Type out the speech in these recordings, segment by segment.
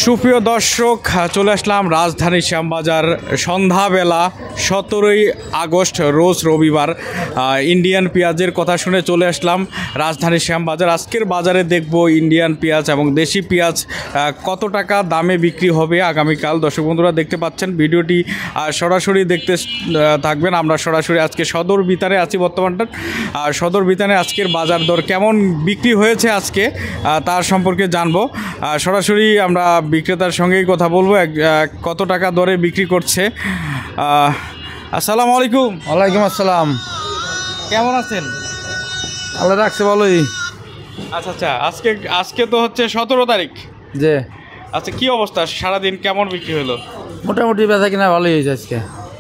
সুপ্রিয় দর্শক, চলে আসলাম রাজধানী শ্যামবাজার। সন্ধ্যাবেলা 17ই আগস্ট রোজ রবিবার। ইন্ডিয়ান পেঁয়াজের কথা শুনে চলে আসলাম রাজধানী শ্যামবাজার। আজকের বাজারে দেখব ইন্ডিয়ান পেঁয়াজ এবং দেশি পেঁয়াজ কত টাকা দামে বিক্রি হবে আগামীকাল। দর্শক বন্ধুরা দেখতে পাচ্ছেন, ভিডিওটি সরাসরি দেখতে থাকবেন। আমরা সরাসরি আজকে সদর বিতানে আছি বর্তমানটা। সদর বিতানে আজকের বাজার দর কেমন বিক্রি হয়েছে আজকে তার সম্পর্কে জানবো। সরাসরি আমরা বিক্রেতার সঙ্গেই কথা বলবো কত টাকা দরে বিক্রি করছে। আসসালামু আলাইকুম। ওয়ালাইকুম আসসালাম। কেমন আছেন? আল্লাহ রাখছে ভালোই। আচ্ছা, আজকে তো হচ্ছে 17 তারিখ। যে আচ্ছা, কি অবস্থা? সারাদিন কেমন বিক্রি হলো? মোটামুটি বেচা কিনা ভালোই হয়েছে আজকে।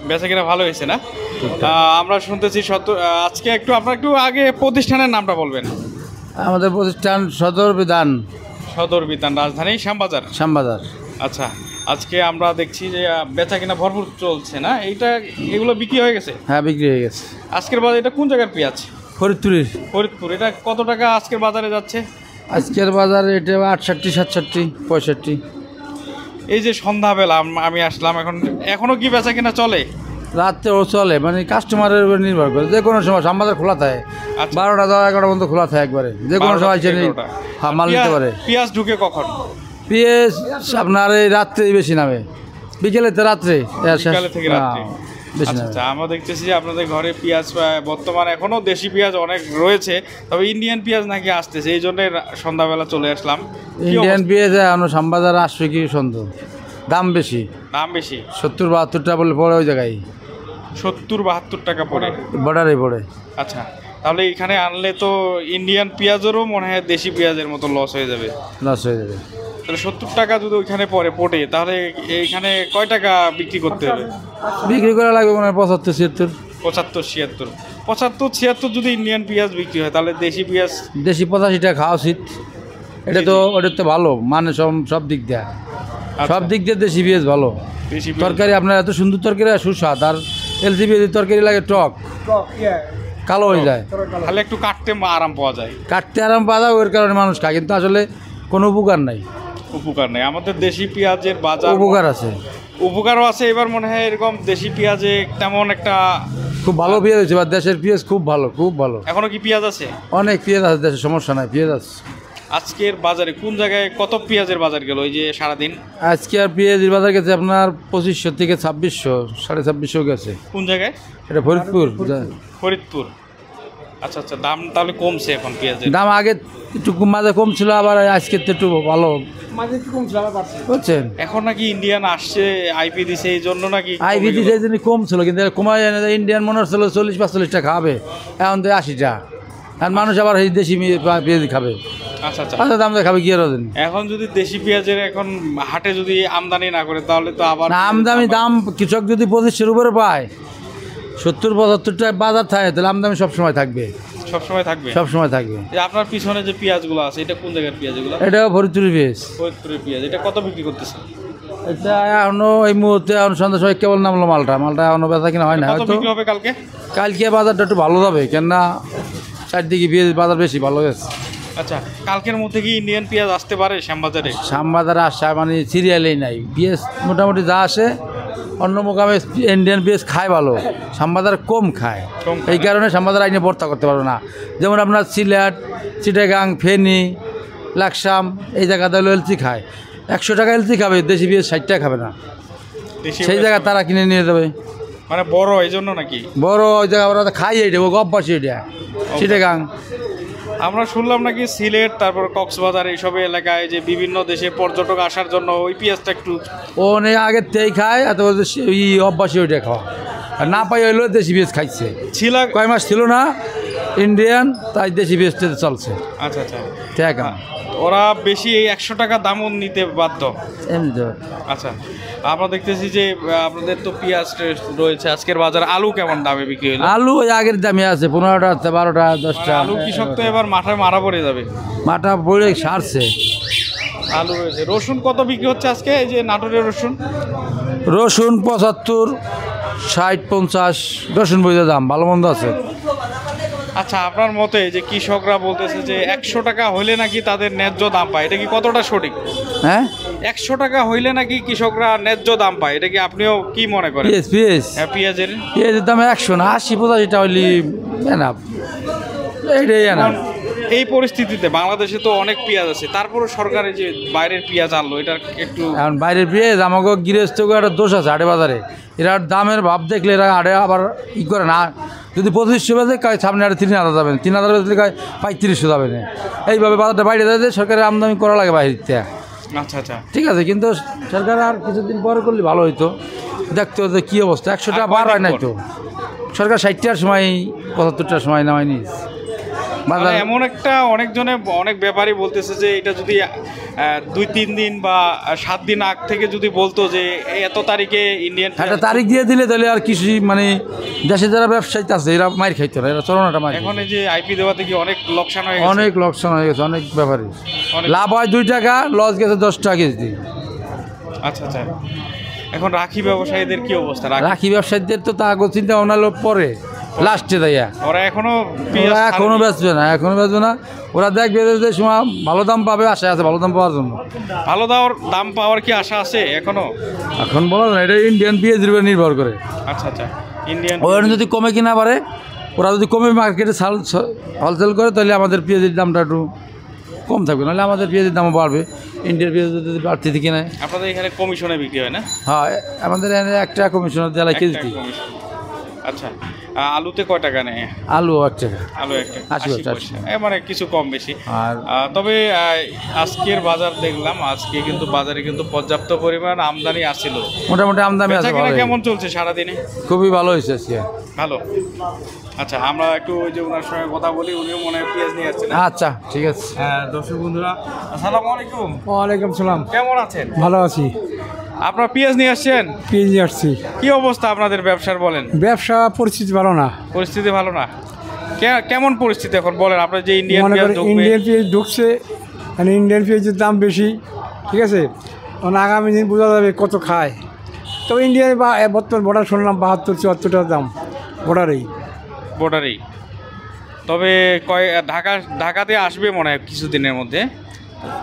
বেচা কিনা ভালো হয়েছে না? আমরা শুনতেছি আজকে আপনার একটু আগে প্রতিষ্ঠানের নামটা বলবেন। আমাদের প্রতিষ্ঠান সদর বিধান, রাজধানী শ্যামবাজার। আচ্ছা, আজকে আমরা দেখছি যে বেচা কিনা ভরপুর চলছে না? এগুলো বিক্রি হয়ে গেছে? হ্যাঁ, বিক্রি হয়ে গেছে। আজকের বাজার এটা কোন জায়গার পেঁয়াজ? ফরিদপুর। এটা কত টাকা আজকের বাজারে যাচ্ছে? আজকের বাজারে এটা 68, 67, 65। এই যে সন্ধ্যাবেলা আমি আসলাম, এখনো কি বেচা কিনা চলে? রাত্রেও চলে, মানে কাস্টমারের উপর নির্ভর করে। যে কোনো সময় শ্যামবাজার খোলা থাকে। 12টা 11টা পর্যন্ত খোলা থাকে একবারে। যে কোনো সময় মাল নিতে পারে। পেঁয়াজ ঢুকে কখন? পেঁয়াজ আপনার এই রাত্রেই বেশি নামে, বিকেলে তো রাত্রে থেকে রাত্রে বেশি নামে। আচ্ছা, আমরা দেখতেছি যে আপনাদের ঘরে পেঁয়াজ বর্তমানে এখনও দেশি পেঁয়াজ অনেক রয়েছে, তবে ইন্ডিয়ান পেঁয়াজ নাকি আসতেছে, এই জন্য সন্ধ্যাবেলা চলে আসলাম। ইন্ডিয়ান পেঁয়াজ এখন শ্যামবাজার আসবে কি সন্দেহ। দাম বেশি 70-72 টাকা বলে পড়ে ওই জায়গায়। 70-72 টাকা পড়ে বর্ডারে পড়ে। আচ্ছা, তাহলে এখানে আনলে তো ইন্ডিয়ান পেঁয়াজেরও মনে হয় দেশি পেঁয়াজের মতো লস হয়ে যাবে। তাহলে 70 টাকা যদি ওইখানে পড়ে, তাহলে এইখানে কয় টাকা বিক্রি করতে হবে? বিক্রি করা লাগবে মনে হয় 75-76। 75-76 যদি ইন্ডিয়ান পেঁয়াজ বিক্রি হয়, তাহলে দেশি 85 টাকা খাওয়া উচিত। ওটা তো ভালো, মানে সব দিক দিয়ে দেশি পেঁয়াজ ভালো। তরকারি আপনার এত সুন্দর তরকারি, সুস্বাদ। আর এলসি পেঁয়াজের তরকারি লাগে টক, কালো হয়ে যায়। তাহলে একটু কাটতে আরাম পাওয়া যায়, ওর কারণে মানুষ খায়, কিন্তু আসলে কোনো উপকার নাই। আমাদের দেশি পেঁয়াজের বাজার উপকারও আছে। এবার মনে হয় এরকম দেশি পেঁয়াজে তেমন একটা খুব ভালো পেঁয়াজ হয়েছে। এবার দেশের পেঁয়াজ খুব ভালো। এখনো কি পেঁয়াজ আছে? অনেক পেঁয়াজ আছে দেশে, সমস্যা নাই, পেঁয়াজ আছে। আজকের বাজারে কোন জায়গায় কত পেঁয়াজের বাজার গেল এই যে সারাদিন? আজকে আর পেঁয়াজের বাজার গেছে আপনার 2500 থেকে 2600, 2650 গেছে। কোন জায়গায়? এটা ফরিদপুর। আচ্ছা, দাম তাহলে কমছে এখন পেঁয়াজের? দাম আগে একটু মাঝে কম ছিল, আবার আজকে একটু ভালো বুঝছেন। এখন নাকি ইন্ডিয়ান আসছে, আইপি দিছে, এই জন্য নাকি আইপি দিছে এই জন্য কম ছিল, কিন্তু কমায় যায় না। ইন্ডিয়ান মনে হচ্ছিল 40-45 টাকা খাবে, এখন তো 80 টাকা। আর মানুষ আবার এই দেশি পেঁয়াজ খাবে। আচ্ছা, দাম খাবে কি আর? এখন যদি দেশি পেঁয়াজের এখন হাটে যদি আমদানি না করে, তাহলে তো আবার দাম কৃষক যদি 2500 উপরে পায়, 70-75 টাকা বাজার থাকে, তাহলে আমদানি সবসময় থাকবে। আপনার পিছনে যে পেঁয়াজগুলো আছে, এটা কোন জায়গার পেঁয়াজ? এটা ফরিদপুরের পেঁয়াজ। এটা কত বিক্রি করতেছে? এটা এখনো এই মুহূর্তে সন্ধ্যা সময় কেবল নামলো মালটা এখনো বেচা কিনা হয় না। হয়তো কালকে বাজারটা একটু ভালো যাবে, কেননা চারদিকে পেঁয়াজ বাজার বেশি ভালো গেছে। আচ্ছা, কালকের মধ্যে কি ইন্ডিয়ান পেঁয়াজ আসতে পারে শ্যামবাজারে? আসা মানে সিরিয়ালেই নাই পেঁয়াজ, মোটামুটি যা আসে। অন্য মোকামে ইন্ডিয়ান পেঁয়াজ খায় ভালো, শ্যামবাজার কম খায়। এই কারণে শ্যামবাজার আইনে ভর্তা করতে পারবে না। যেমন আপনার সিলেট, চিটাগাং, ফেনী, লাকসাম এই জায়গাতে এলসি খায়। 100 টাকা এলসি খাবে, দেশি পেঁয়াজ 60 টাকা খাবে না। সেই জায়গা তারা কিনে নিয়ে যাবে, মানে বড় এই জন্য নাকি? বড় ওই জায়গা ওরা খাই, এইটা অভ্যাস। এটা চিটাগাং। আমরা শুনলাম নাকি সিলেট, তারপর কক্সবাজার এইসব এলাকায় যে বিভিন্ন দেশের পর্যটক আসার জন্য ওই পেঁয়াজটা একটু অনেক আগের থেকেই খায়, এত অভ্যাসী ওইটা খাওয়া। আর না পাই হইলেও দেশি পেঁয়াজ খাইছে। কয় মাস ছিল না ইন্ডিয়ান, তাই দেশি পেঁয়াজটা চলছে। আচ্ছা, ঠিক। ওরা বেশি 100 টাকা দামও নিতে বাধ্য। আচ্ছা, আমরা দেখতেছি যে আপনাদের তো পেঁয়াজ রয়েছে। আজকের বাজার আলু কেমন দামে বিক্রি হলো? আলু ওই আগের দামে আছে, 15টা, 12টা, 10টা। আলু কৃষক তো এবার মাথায় মারা পড়ে যাবে। মাথা পড়ে সারছে। আলু রয়েছে। রসুন কত বিক্রি হচ্ছে আজকে? এই যে নাটোরের রসুন 75, 60, 50 রসুন বইতে দাম ভালো মন্দ আছে। আচ্ছা, আপনার মতে যে কৃষকরা বলতেছে যে 100 টাকা হলে নাকি তাদের ন্যায্য দাম পায়, এটা কি কতটা সঠিক? হ্যাঁ 100 টাকা হইলে নাকি কৃষকরা ন্যায্য দাম পায়, এটা কি আপনিও কি মনে করেন? হ্যাঁ, পেঁয়াজের দাম 100 না 80-85 হইলে এনাফ, এইটাই এনাফ। এই পরিস্থিতিতে বাংলাদেশে তো অনেক পেঁয়াজ আছে, তারপরে সরকারে যে বাইরের পেঁয়াজ আনলো, এটা একটু এখন বাইরের পেঁয়াজ আমাকে গৃহস্থ একটা দোষ আছে হাটে বাজারে, এরা দামের ভাব দেখলে এরা হাটে আবার ই করে না, যদি 2500 বেজে কয় সামনে আরে 3000 যাবেন, 3000 বেজলে কয় 3500 যাবেন, এইভাবে বাজারটা বাইরে যায়, সরকারের আমদানি করা লাগে বাইরের থেকে। আচ্ছা আচ্ছা, ঠিক আছে, কিন্তু সরকার আর কিছুদিন পরে করলে ভালো হইতো, দেখতে হতো কী অবস্থা। 100 টাকা বার হয় নাই তো, সরকার 60টার সময় 75টার সময় নামায় নিস বাজার। এমন একটা অনেকজনে অনেক ব্যাপারই বলতেছে যে এটা যদি 2-3 দিন বা 7 দিন আগ থেকে যদি বলতো যে এত তারিখে ইন্ডিয়ান একটা তারিখ দিয়ে দিলে তাহলে আর কিছু মানে দেশে যারা ব্যবসায়ী আছে এরা মাইর খাইতো না, এরা চরণাটা মাইর। এখন এই যে আইপি দেওয়াতে কি অনেক লোকসান হয়ে গেছে? অনেক লোকসান হয়ে গেছে, অনেক ব্যাপারে লাভ হয় 2 টাকা, লস গেছে 10 টাকা কেজি। আচ্ছা আচ্ছা, এখন রাখি ব্যবসায়ীদের কি অবস্থা? রাখি ব্যবসায়ীদের তো তা চিন্তা ভাবনা পরে লাস্টে দেয়া, ওরা এখনো বেচবে না, এখনো বেচবে না। ওরা দেখবে যে সময় ভালো দাম পাবে, আশা আছে ভালো দাম পাওয়ার জন্য। ভালো দাম পাওয়ার কি আশা আছে এখনো? এখন বলা যায় না, এটা ইন্ডিয়ান পেঁয়াজের উপর নির্ভর করে। আচ্ছা আচ্ছা, ইন্ডিয়ান ওরা যদি কমে কিনা পারে, ওরা যদি কমে মার্কেটে হোলসেল করে, তাহলে আমাদের পেঁয়াজের দামটা একটু কম থাকবে, নাহলে আমাদের পেঁয়াজের দামও বাড়বে। ইন্ডিয়ান পেঁয়াজ যদি বাড়তি থেকে নেয়, আপনাদের এখানে কমিশনে বিক্রি হয় না? হ্যাঁ, আমাদের এখানে 1 টাকা কমিশনের দেওয়া কেজি। আচ্ছা, আলুতে কয় টাকা নেয়? আলু 1 টাকা, আলু 1 টাকা 80 পয়সা, মানে কিছু কম বেশি। আর তবে আজকের বাজার দেখলাম, আজকে কিন্তু বাজারে কিন্তু পর্যাপ্ত পরিমাণ আমদানি আসছিল, মোটামুটি আমদানি আছে। কেমন চলছে সারাদিনে? খুবই ভালো হয়েছে আজকে, ভালো। আচ্ছা, আমরা একটু ওই যে ওনার সঙ্গে কথা বলি, উনিও মনে হয় পেঁয়াজ নিয়ে আসছেন। আচ্ছা ঠিক আছে। হ্যাঁ দর্শক বন্ধুরা, আসসালামু আলাইকুম। ওয়ালাইকুম সালাম। কেমন আছেন? ভালো আছি। আপনার পেঁয়াজ নিয়ে আসছেন? পেঁয়াজ নিয়ে আসছি। কি অবস্থা আপনাদের ব্যবসার বলেন? ব্যবসা পরিস্থিতি ভালো না। পরিস্থিতি ভালো না? কেমন পরিস্থিতি এখন বলেন? আপনার যে ইন্ডিয়ান পেঁয়াজ ঢুকছে, মানে ইন্ডিয়ান পেঁয়াজের দাম বেশি, ঠিক আছে। আগামী দিন বোঝা যাবে কত খায়। তবে ইন্ডিয়ান বা বর্তমান বর্ডার শুনলাম 72-74 টাকা দাম বর্ডারেই। তবে ঢাকাতে আসবে মনে হয় কিছুদিনের মধ্যে।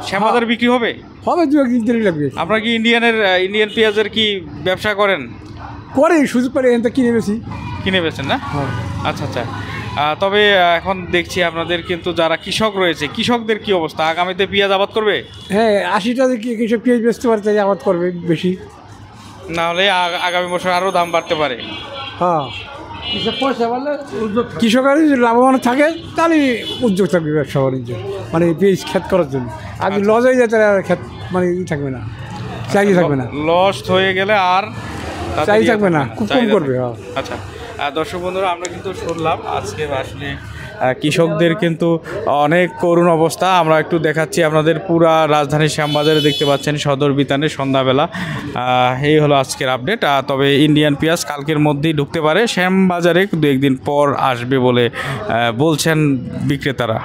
শ্যামবাজার বিক্রি হবে 2-1 দিন লাগবে। আপনারা কি ইন্ডিয়ান পেঁয়াজের কি ব্যবসা করেন? করে সুযোগ পারে এখান থেকে কিনে বেছেন না? আচ্ছা আচ্ছা। তবে এখন দেখছি আপনাদের কিন্তু যারা কৃষক রয়েছে, কৃষকদের কি অবস্থা? আগামীতে পেঁয়াজ আবাদ করবে? হ্যাঁ, 80 টাকা কৃষক পেঁয়াজ বেচতে পারে, তাই আবাদ করবে বেশি, না হলে আগামী বছর আরও দাম বাড়তে পারে। হ্যাঁ, কৃষকের যদি লাভবান থাকে তাহলে উদ্যোগ থাকবে ব্যবসা বাণিজ্য, মানে পেঁয়াজ ক্ষেত করার জন্য। আর যদি লস হয়ে যায় তাহলে আর ক্ষেত মানে থাকবে না, চাই থাকবে না, লস হয়ে গেলে আর চাই থাকবে না, খুব কম করবে। আচ্ছা দর্শক বন্ধুরা, আমরা কিন্তু শুনলাম আজকে আসলে কৃষকদের কিন্তু অনেক করুণ অবস্থা। আমরা একটু দেখাচ্ছি আপনাদের পুরা রাজধানীর শ্যামবাজারে, দেখতে পাচ্ছেন সদর বিতানে সন্ধ্যাবেলা। এই হলো আজকের আপডেট। তবে ইন্ডিয়ান পেঁয়াজ কালকের মধ্যেই ঢুকতে পারে শ্যামবাজারে, 2-1 দিন পর আসবে বলে বলছেন বিক্রেতারা।